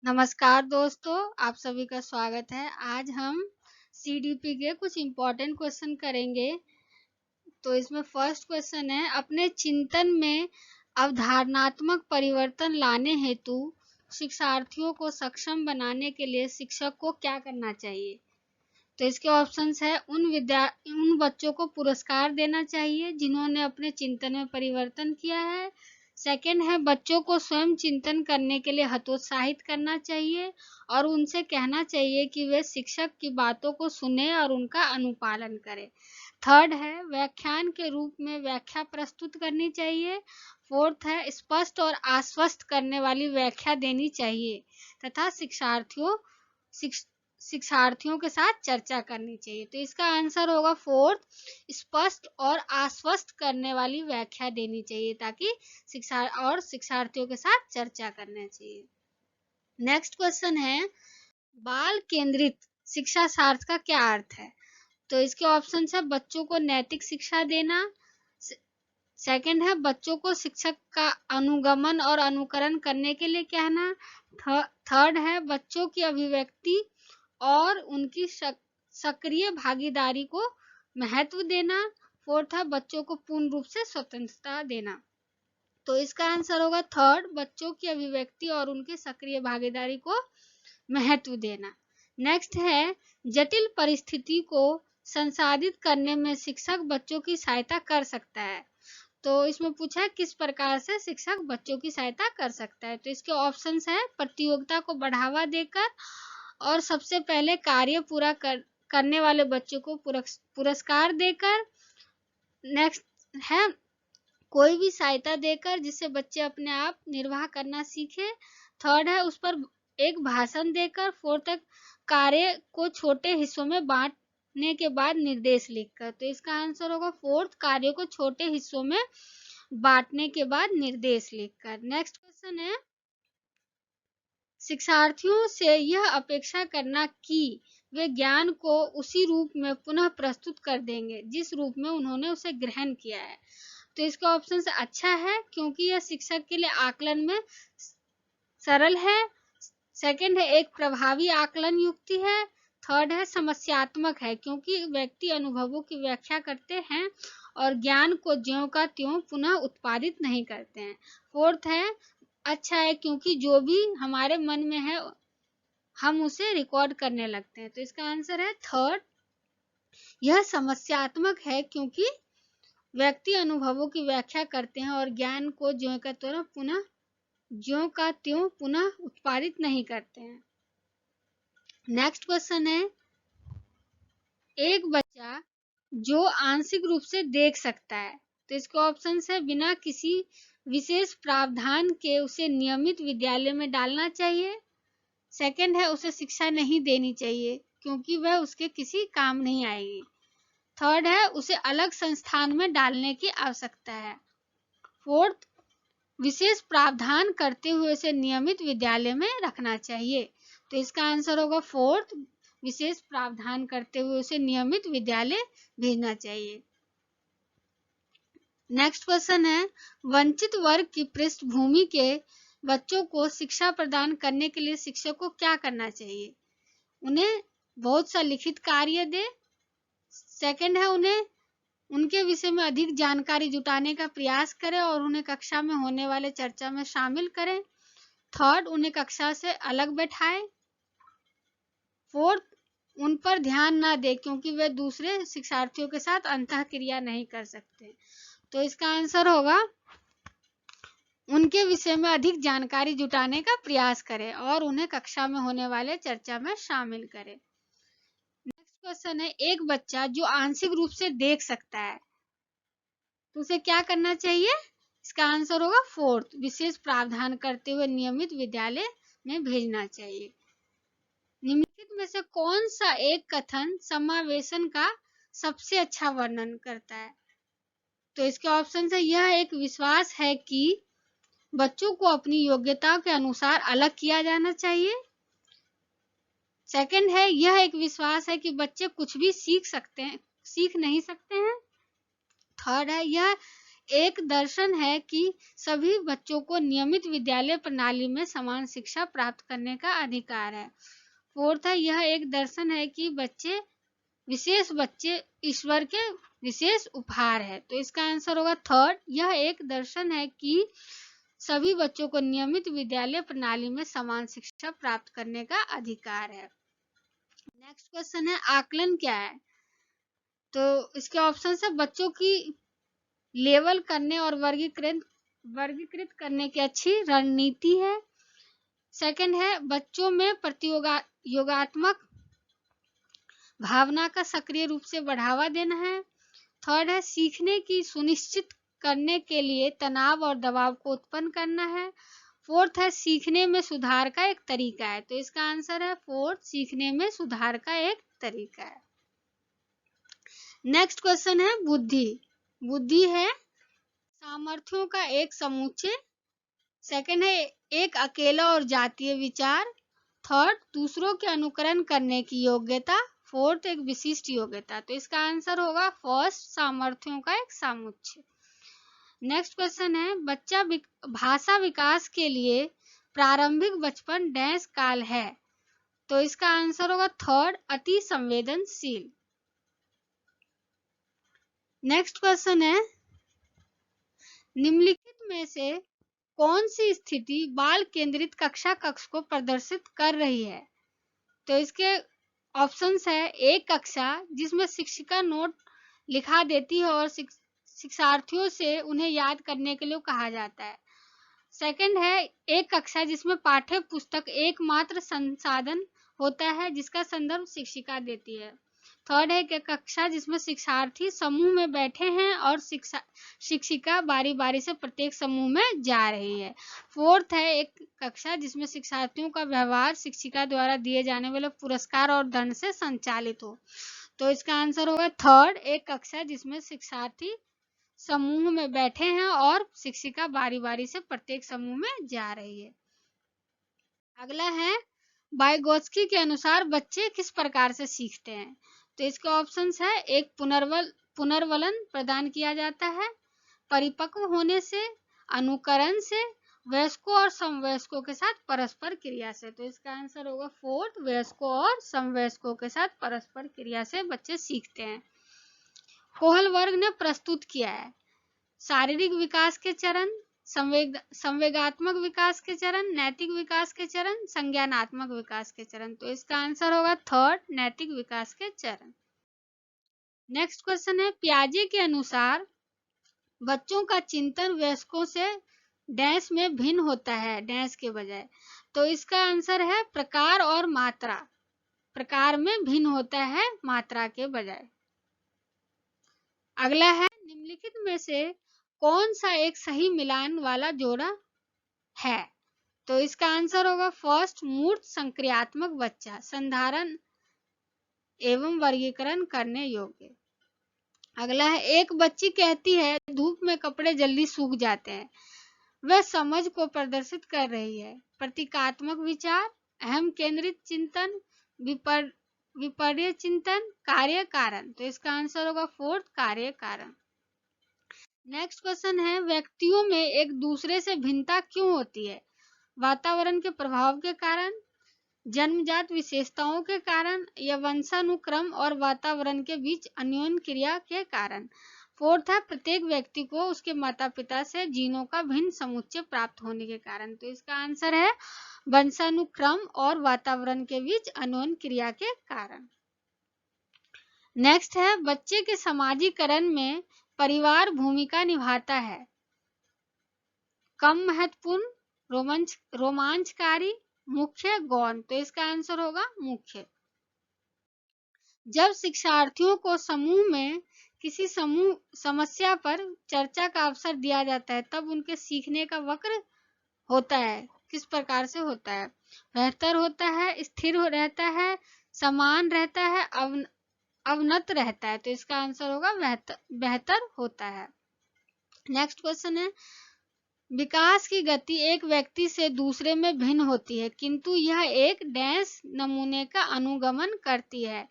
नमस्कार दोस्तों, आप सभी का स्वागत है। आज हम सीडीपी के कुछ इम्पोर्टेंट क्वेश्चन करेंगे। तो इसमें फर्स्ट क्वेश्चन है, अपने चिंतन में अवधारणात्मक परिवर्तन लाने हेतु शिक्षार्थियों को सक्षम बनाने के लिए शिक्षक को क्या करना चाहिए? तो इसके ऑप्शंस है, उन बच्चों को पुरस्कार देना चाहिए जिन्होंने अपने चिंतन में परिवर्तन किया है। सेकंड है, बच्चों को स्वयं चिंतन करने के लिए हतोत्साहित करना चाहिए और उनसे कहना चाहिए कि वे शिक्षक की बातों को सुने और उनका अनुपालन करें। थर्ड है, व्याख्यान के रूप में व्याख्या प्रस्तुत करनी चाहिए। फोर्थ है, स्पष्ट और आश्वस्त करने वाली व्याख्या देनी चाहिए तथा शिक्षार्थियों के साथ चर्चा करनी चाहिए। तो इसका आंसर होगा फोर्थ, स्पष्ट और आश्वस्त करने वाली व्याख्या देनी चाहिए ताकि शिक्षार्थियों के साथ चर्चा करना चाहिए। नेक्स्ट क्वेश्चन है, बाल केंद्रित शिक्षा शास्त्र का क्या अर्थ है? तो इसके ऑप्शन है, बच्चों को नैतिक शिक्षा देना। सेकंड है, बच्चों को शिक्षक का अनुगमन और अनुकरण करने के लिए कहना। थर्ड है, बच्चों की अभिव्यक्ति और उनकी सक्रिय भागीदारी को महत्व देना। फोर्थ है, बच्चों को पूर्ण रूप से स्वतंत्रता देना। तो इसका आंसर होगा थर्ड, बच्चों की अभिव्यक्ति और उनकी सक्रिय भागीदारी को महत्व देना। नेक्स्ट है, जटिल परिस्थिति को संसाधित करने में शिक्षक बच्चों की सहायता कर सकता है। तो इसमें पूछा है, किस प्रकार से शिक्षक बच्चों की सहायता कर सकता है? तो इसके ऑप्शंस है, प्रतियोगिता को बढ़ावा देकर और सबसे पहले कार्य पूरा करने वाले बच्चों को पुरस्कार देकर। नेक्स्ट है, कोई भी सहायता देकर जिससे बच्चे अपने आप निर्वाह करना सीखे। थर्ड है, उस पर एक भाषण देकर। फोर्थ है, कार्य को छोटे हिस्सों में बांटने के बाद निर्देश लिखकर। तो इसका आंसर होगा फोर्थ, कार्य को छोटे हिस्सों में बांटने के बाद निर्देश लिखकर। नेक्स्ट क्वेश्चन है, शिक्षार्थियों से यह अपेक्षा करना कि वे ज्ञान को उसी रूप में पुनः प्रस्तुत कर देंगे जिस रूप में उन्होंने उसे ग्रहण किया है। तो इसका ऑप्शन से अच्छा है क्योंकि यह शिक्षक के लिए आकलन में सरल है। सेकंड है, एक प्रभावी आकलन युक्ति है। थर्ड है, समस्यात्मक है क्योंकि व्यक्ति अनुभवों की व्याख्या करते हैं और ज्ञान को ज्यों का त्यों पुनः उत्पादित नहीं करते हैं। फोर्थ है, अच्छा है क्योंकि जो भी हमारे मन में है हम उसे रिकॉर्ड करने लगते हैं। तो इसका आंसर है थर्ड, यह समस्यात्मक है क्योंकि व्यक्ति अनुभवों की व्याख्या करते हैं और ज्ञान को ज्यों का त्यों पुनः उत्पादित नहीं करते हैं। नेक्स्ट क्वेश्चन है, एक बच्चा जो आंशिक रूप से देख सकता है। तो इसके ऑप्शन है, बिना किसी विशेष प्रावधान के उसे नियमित विद्यालय में डालना चाहिए। सेकंड है, उसे शिक्षा नहीं देनी चाहिए क्योंकि वह उसके किसी काम नहीं आएगी। थर्ड है, उसे अलग संस्थान में डालने की आवश्यकता है। फोर्थ, विशेष प्रावधान करते हुए उसे नियमित विद्यालय में रखना चाहिए। तो इसका आंसर होगा फोर्थ, विशेष प्रावधान करते हुए उसे नियमित विद्यालय भेजना चाहिए। नेक्स्ट क्वेश्चन है, वंचित वर्ग की पृष्ठभूमि के बच्चों को शिक्षा प्रदान करने के लिए शिक्षक को क्या करना चाहिए? उन्हें बहुत सा लिखित कार्य दे। सेकंड है, उन्हें उनके विषय में अधिक जानकारी जुटाने का प्रयास करें और उन्हें कक्षा में होने वाले चर्चा में शामिल करें। थर्ड, उन्हें कक्षा से अलग बैठाएं। फोर्थ, उन पर ध्यान ना दे क्योंकि वे दूसरे शिक्षार्थियों के साथ अंतःक्रिया नहीं कर सकते। तो इसका आंसर होगा, उनके विषय में अधिक जानकारी जुटाने का प्रयास करें और उन्हें कक्षा में होने वाले चर्चा में शामिल करें। नेक्स्ट क्वेश्चन है, एक बच्चा जो आंशिक रूप से देख सकता है तो उसे क्या करना चाहिए? इसका आंसर होगा फोर्थ, विशेष प्रावधान करते हुए नियमित विद्यालय में भेजना चाहिए। निम्नलिखित में से कौन सा एक कथन समावेशन का सबसे अच्छा वर्णन करता है? तो इसके ऑप्शन है, यह एक विश्वास है कि बच्चों को अपनी योग्यताओं के अनुसार अलग किया जाना चाहिए। सेकंड है, यह एक विश्वास है कि बच्चे कुछ भी सीख नहीं सकते हैं। थर्ड है, यह एक दर्शन है कि सभी बच्चों को नियमित विद्यालय प्रणाली में समान शिक्षा प्राप्त करने का अधिकार है। फोर्थ है, यह एक दर्शन है कि बच्चे ईश्वर के विशेष उपहार है। तो इसका आंसर होगा थर्ड, यह एक दर्शन है कि सभी बच्चों को नियमित विद्यालय प्रणाली में समान शिक्षा प्राप्त करने का अधिकार है। नेक्स्ट क्वेश्चन है, आकलन क्या है? तो इसके ऑप्शन है, बच्चों की लेवल करने और वर्गीकृत करने की अच्छी रणनीति है। सेकंड है, बच्चों में प्रतियोगात्मक भावना का सक्रिय रूप से बढ़ावा देना है। थर्ड है, सीखने की सुनिश्चित करने के लिए तनाव और दबाव को उत्पन्न करना है। फोर्थ है, सीखने में सुधार का एक तरीका है। तो इसका आंसर है फोर्थ, सीखने में सुधार का एक तरीका है। नेक्स्ट क्वेश्चन है, बुद्धि। बुद्धि है सामर्थ्यों का एक समुच्चय। सेकंड है, एक अकेला और जातीय विचार। थर्ड, दूसरों के अनुकरण करने की योग्यता। फोर्थ, एक विशिष्ट योग्यता। तो इसका आंसर होगा फर्स्ट, सामर्थ्यों का एक समुच्चय। नेक्स्ट क्वेश्चन है, भाषा विकास के लिए प्रारंभिक बचपन डैश काल है। तो इसका आंसर होगा थर्ड, अति संवेदनशील। नेक्स्ट क्वेश्चन है, निम्नलिखित में से कौन सी स्थिति बाल केंद्रित कक्षा कक्ष को प्रदर्शित कर रही है? तो इसके ऑप्शंस है, एक कक्षा जिसमें शिक्षिका नोट लिखा देती है और शिक्षार्थियों से उन्हें याद करने के लिए कहा जाता है। सेकंड है, एक कक्षा जिसमें पाठ्य पुस्तक एकमात्र संसाधन होता है जिसका संदर्भ शिक्षिका देती है। थर्ड है, कि कक्षा जिसमें शिक्षार्थी समूह में बैठे हैं और शिक्षिका बारी बारी से प्रत्येक समूह में जा रही है। फोर्थ है, एक कक्षा जिसमें शिक्षार्थियों का व्यवहार शिक्षिका द्वारा दिए जाने वाले पुरस्कार और दंड से संचालित हो। तो इसका आंसर होगा थर्ड, एक कक्षा जिसमें शिक्षार्थी समूह में बैठे हैं और शिक्षिका बारी बारी से प्रत्येक समूह में जा रही है। अगला है, वाइगोत्स्की के अनुसार बच्चे किस प्रकार से सीखते हैं? तो इसके ऑप्शंस है, एक पुनर्वलन प्रदान किया जाता है, परिपक्व होने से, अनुकरण से, वयस्कों और समवयस्कों के साथ परस्पर क्रिया से। तो इसका आंसर होगा फोर्थ, वयस्कों और समवयस्कों के साथ परस्पर क्रिया से बच्चे सीखते हैं। कोहल वर्ग ने प्रस्तुत किया है शारीरिक विकास के चरण, संवेगात्मक विकास के चरण, नैतिक विकास के चरण, संज्ञानात्मक विकास के चरण। तो इसका आंसर होगा थर्ड, नैतिक विकास के चरण। नेक्स्ट क्वेश्चन है, पियाजे के अनुसार बच्चों का चिंतन वयस्कों से डैश में भिन्न होता है डैश के बजाय। तो इसका आंसर है प्रकार और मात्रा। प्रकार में भिन्न होता है मात्रा के बजाय। अगला है, निम्नलिखित में से कौन सा एक सही मिलान वाला जोड़ा है? तो इसका आंसर होगा फर्स्ट, मूर्त संक्रियात्मक बच्चा, संधारण एवं वर्गीकरण करने योग्य। अगला है, एक बच्ची कहती है धूप में कपड़े जल्दी सूख जाते हैं। वह समझ को प्रदर्शित कर रही है। प्रतीकात्मक विचार, अहम केंद्रित चिंतन, विपर्य चिंतन, कार्य कारण। तो इसका आंसर होगा फोर्थ, कार्य कारण। नेक्स्ट क्वेश्चन है, व्यक्तियों में एक दूसरे से भिन्नता क्यों होती है? वातावरण के प्रभाव के कारण, जन्मजात विशेषताओं के कारण, या वंशानुक्रम और वातावरण के बीच अन्योन्य क्रिया के कारण। फोर्थ है, प्रत्येक व्यक्ति को उसके माता पिता से जीनों का भिन्न समुच्चय प्राप्त होने के कारण। तो इसका आंसर है वंशानुक्रम और वातावरण के बीच अन्योन्य क्रिया के कारण। नेक्स्ट है, बच्चे के समाजीकरण में परिवार भूमिका निभाता है। कम महत्वपूर्ण, रोमांचकारी, मुख्य, गौण। तो इसका आंसर होगा मुख्य। जब शिक्षार्थियों को समूह में किसी समस्या पर चर्चा का अवसर दिया जाता है तब उनके सीखने का वक्र होता है, किस प्रकार से होता है? बेहतर होता है, स्थिर रहता है, समान रहता है, अवनत रहता है। तो इसका आंसर होगा बेहतर होता है। नेक्स्ट क्वेश्चन है, विकास की गति एक व्यक्ति से दूसरे में भिन्न होती है किंतु यह एक डैश नमूने का अनुगमन करती है।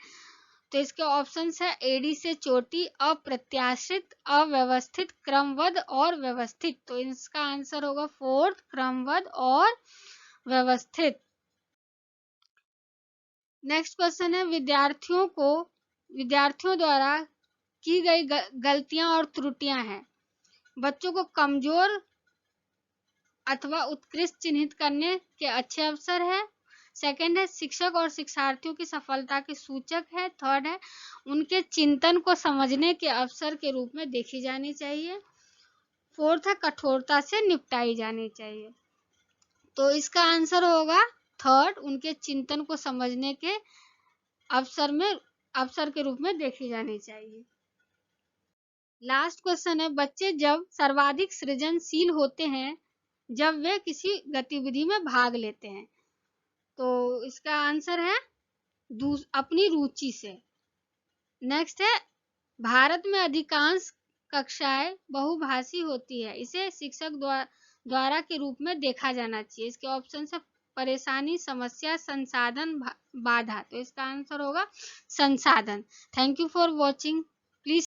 तो इसके ऑप्शंस है एडी से चोटी, अप्रत्याशित, अव्यवस्थित, क्रमबद्ध और व्यवस्थित। तो इसका आंसर होगा फोर्थ, क्रमबद्ध और व्यवस्थित। नेक्स्ट क्वेश्चन है विद्यार्थियों द्वारा की गई गलतियां और त्रुटियां हैं। बच्चों को कमजोर अथवा उत्कृष्ट चिन्हित करने के अच्छे अवसर है। सेकंड है शिक्षक और शिक्षार्थियों की सफलता के सूचक है। थर्ड है उनके चिंतन को समझने के अवसर के रूप में देखी जानी चाहिए। फोर्थ है कठोरता से निपटाई जानी चाहिए। तो इसका आंसर होगा थर्ड, उनके चिंतन को समझने के अवसर के रूप में देखी जानी चाहिए। लास्ट क्वेश्चन है बच्चे जब सर्वाधिक सृजनशील होते हैं जब वे किसी गतिविधि में भाग लेते हैं। तो इसका आंसर है अपनी रुचि से। नेक्स्ट है भारत में अधिकांश कक्षाएं बहुभाषी होती है, इसे शिक्षक द्वारा के रूप में देखा जाना चाहिए। इसके ऑप्शन है परेशानी, समस्या, संसाधन, बाधा। तो इसका आंसर होगा संसाधन। Thank you for watching. Please